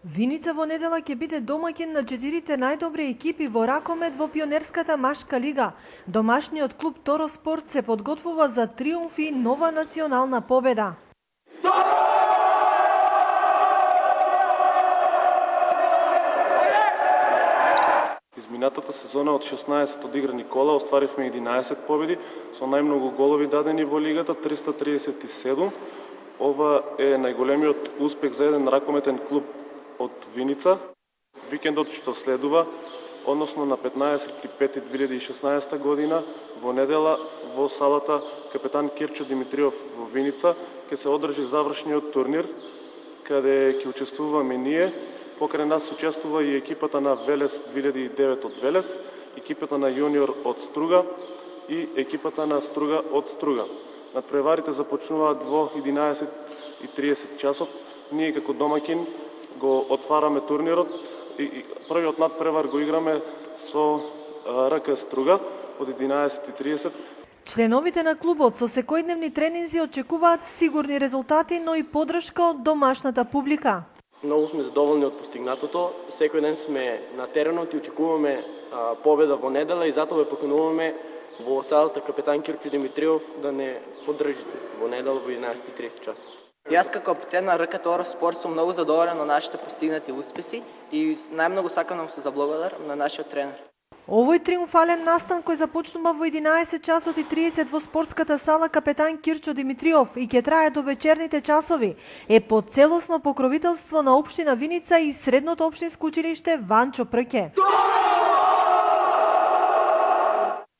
Виница во недела ќе биде домаќин на 4 најдобри екипи во ракомет во пионерската машка лига. Домашниот клуб Торо Спорт се подготвува за триумф и нова национална победа. Изминатата сезона од 16 одиграни кола остваривме 11 победи со најмногу голови дадени во лигата 337. Ова е најголемиот успех за еден ракометен клуб од Виница. Викендот што следува, односно на 15.5.2016 година, во недела во салата Капетан Кирчо Димитриов во Виница ќе се одржи завршниот турнир, каде ќе учествуваме ние. Покрај нас учествува и екипата на Велес 2009 од Велес, екипата на Јуниор од Струга и екипата на Струга од Струга. Надпреварите започнуваат во 11:30 часот. Ние како домаќин го отвараме турнирот и првиот надпревар го играме со РК Струга од 11:30. Членовите на клубот со секојдневни тренинзи очекуваат сигурни резултати, но и поддршка од домашната публика. Многу сме задоволни од постигнатото. Секој ден сме на теренот и очекуваме победа во недела и затоа ве покануваме во салата Капетан Кирчо Димитриов да не поддржите во недела во 11:30 часот. Јас како капитен на РК Торо Спорт сум многу задоволен од нашите постигнати успеси и најмногу сакам да му се заблагодарам на нашиот тренер. Овој триумфален настан кој започнува во 11 часот и 30 во спортската сала Капетан Кирчо Димитриов и ќе трае до вечерните часови е под целосно покровителство на општина Виница и Средното општинско училиште Ванчо Прке.